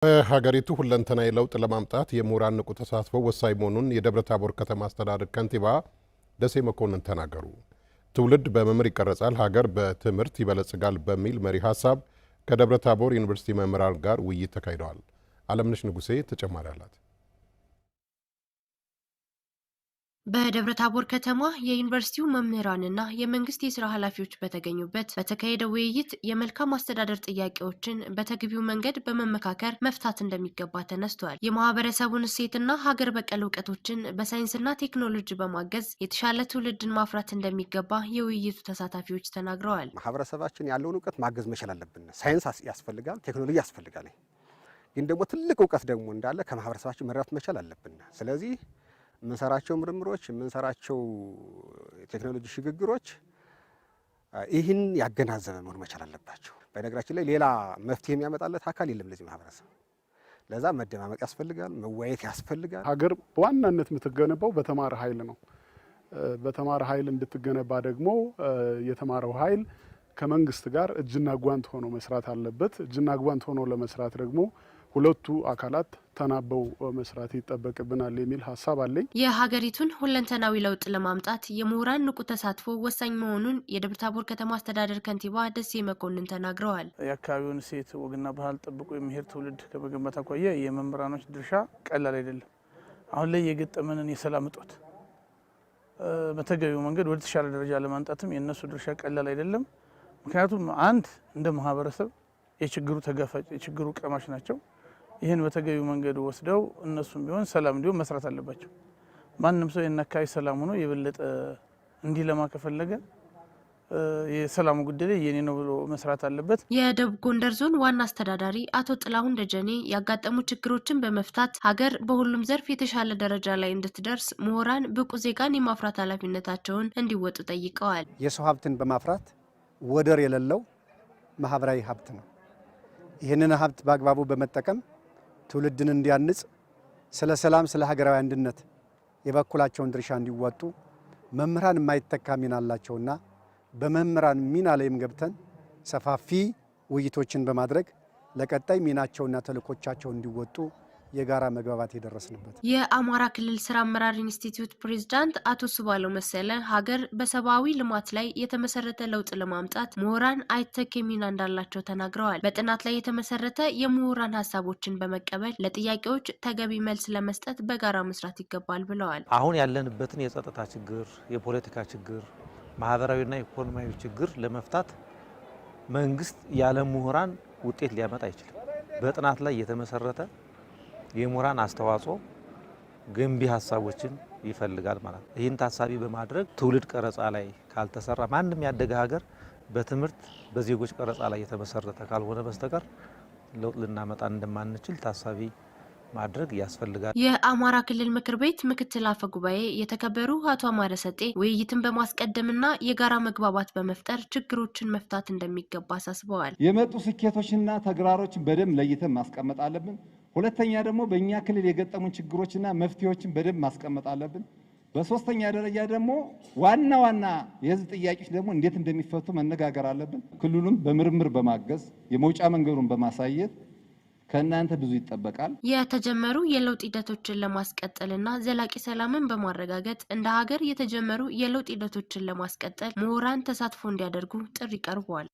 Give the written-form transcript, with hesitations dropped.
በሀገሪቱ ሁለንተናዊ ለውጥ ለማምጣት የምሁራን ንቁ ተሳትፎ ወሳኝ መሆኑን የደብረታቦር ከተማ አስተዳደር ከንቲባ ደሴ መኮንን ተናገሩ። ትውልድ በመምህር ይቀረጻል፣ ሀገር በትምህርት ይበለጽጋል በሚል መሪ ሀሳብ ከደብረታቦር ዩኒቨርሲቲ መምህራን ጋር ውይይት ተካሂደዋል። አለምነሽ ንጉሴ ተጨማሪ አላት። በደብረታቦር ከተማ የዩኒቨርሲቲው መምህራንና የመንግስት የስራ ኃላፊዎች በተገኙበት በተካሄደው ውይይት የመልካም አስተዳደር ጥያቄዎችን በተገቢው መንገድ በመመካከር መፍታት እንደሚገባ ተነስቷል። የማህበረሰቡን እሴትና ሀገር በቀል እውቀቶችን በሳይንስና ቴክኖሎጂ በማገዝ የተሻለ ትውልድን ማፍራት እንደሚገባ የውይይቱ ተሳታፊዎች ተናግረዋል። ማህበረሰባችን ያለውን እውቀት ማገዝ መቻል አለብን። ሳይንስ ያስፈልጋል፣ ቴክኖሎጂ ያስፈልጋል። ግን ደግሞ ትልቅ እውቀት ደግሞ እንዳለ ከማህበረሰባችን መረዳት መቻል አለብን። ስለዚህ የምንሰራቸው ምርምሮች የምንሰራቸው ቴክኖሎጂ ሽግግሮች ይህን ያገናዘበ መሆን መቻል አለባቸው። በነገራችን ላይ ሌላ መፍትሄ የሚያመጣለት አካል የለም ለዚህ ማህበረሰብ። ለዛ መደማመጥ ያስፈልጋል፣ መወያየት ያስፈልጋል። ሀገር በዋናነት የምትገነባው በተማረ ኃይል ነው። በተማረ ኃይል እንድትገነባ ደግሞ የተማረው ኃይል ከመንግስት ጋር እጅና ጓንት ሆኖ መስራት አለበት። እጅና ጓንት ሆኖ ለመስራት ደግሞ ሁለቱ አካላት ተናበው መስራት ይጠበቅብናል የሚል ሀሳብ አለኝ። የሀገሪቱን ሁለንተናዊ ለውጥ ለማምጣት የምሁራን ንቁ ተሳትፎ ወሳኝ መሆኑን የደብረታቦር ከተማ አስተዳደር ከንቲባ ደሴ መኮንን ተናግረዋል። የአካባቢውን እሴት ወግና ባህል ጠብቆ የሚሄድ ትውልድ ከመገንባት አኳያ የመምህራኖች ድርሻ ቀላል አይደለም። አሁን ላይ የገጠመንን የሰላም እጦት በተገቢው መንገድ ወደ ተሻለ ደረጃ ለማምጣትም የእነሱ ድርሻ ቀላል አይደለም። ምክንያቱም አንድ እንደ ማህበረሰብ የችግሩ ተጋፋጭ የችግሩ ቀማሽ ናቸው። ይህን በተገቢው መንገድ ወስደው እነሱም ቢሆን ሰላም እንዲሆን መስራት አለባቸው። ማንም ሰው የነካይ ሰላም ሆኖ የበለጠ እንዲለማ ከፈለገ የሰላሙ ጉዳይ የኔ ነው ብሎ መስራት አለበት። የደቡብ ጎንደር ዞን ዋና አስተዳዳሪ አቶ ጥላሁን ደጀኔ ያጋጠሙ ችግሮችን በመፍታት ሀገር በሁሉም ዘርፍ የተሻለ ደረጃ ላይ እንድትደርስ ምሁራን ብቁ ዜጋን የማፍራት ኃላፊነታቸውን እንዲወጡ ጠይቀዋል። የሰው ሀብትን በማፍራት ወደር የሌለው ማህበራዊ ሀብት ነው። ይህንን ሀብት በአግባቡ በመጠቀም ትውልድን እንዲያንጽ ስለ ሰላም፣ ስለ ሀገራዊ አንድነት የበኩላቸውን ድርሻ እንዲወጡ መምህራን የማይተካ ሚና አላቸውና በመምህራን ሚና ላይም ገብተን ሰፋፊ ውይይቶችን በማድረግ ለቀጣይ ሚናቸውና ተልእኮቻቸው እንዲወጡ የጋራ መግባባት የደረስንበት። የአማራ ክልል ስራ አመራር ኢንስቲትዩት ፕሬዝዳንት አቶ ሱባለው መሰለ ሀገር በሰብአዊ ልማት ላይ የተመሰረተ ለውጥ ለማምጣት ምሁራን አይተኬ ሚና እንዳላቸው ተናግረዋል። በጥናት ላይ የተመሰረተ የምሁራን ሀሳቦችን በመቀበል ለጥያቄዎች ተገቢ መልስ ለመስጠት በጋራ መስራት ይገባል ብለዋል። አሁን ያለንበትን የጸጥታ ችግር፣ የፖለቲካ ችግር፣ ማህበራዊና ኢኮኖሚያዊ ችግር ለመፍታት መንግስት ያለ ምሁራን ውጤት ሊያመጣ አይችልም። በጥናት ላይ የተመሰረተ የምሁራን አስተዋጽኦ ገንቢ ሀሳቦችን ይፈልጋል ማለት ነው። ይህን ታሳቢ በማድረግ ትውልድ ቀረጻ ላይ ካልተሰራ ማንም ያደገ ሀገር በትምህርት በዜጎች ቀረጻ ላይ የተመሰረተ ካልሆነ በስተቀር ለውጥ ልናመጣ እንደማንችል ታሳቢ ማድረግ ያስፈልጋል። የአማራ ክልል ምክር ቤት ምክትል አፈ ጉባኤ የተከበሩ አቶ አማረ ሰጤ ውይይትን በማስቀደምና የጋራ መግባባት በመፍጠር ችግሮችን መፍታት እንደሚገባ አሳስበዋል። የመጡ ስኬቶችና ተግባሮችን በደንብ ለይተን ማስቀመጥ አለብን። ሁለተኛ ደግሞ በእኛ ክልል የገጠሙን ችግሮችና መፍትሄዎችን በደንብ ማስቀመጥ አለብን። በሶስተኛ ደረጃ ደግሞ ዋና ዋና የህዝብ ጥያቄዎች ደግሞ እንዴት እንደሚፈቱ መነጋገር አለብን። ክልሉን በምርምር በማገዝ የመውጫ መንገዱን በማሳየት ከእናንተ ብዙ ይጠበቃል። የተጀመሩ የለውጥ ሂደቶችን ለማስቀጠልና ዘላቂ ሰላምን በማረጋገጥ እንደ ሀገር የተጀመሩ የለውጥ ሂደቶችን ለማስቀጠል ምሁራን ተሳትፎ እንዲያደርጉ ጥሪ ቀርቧል።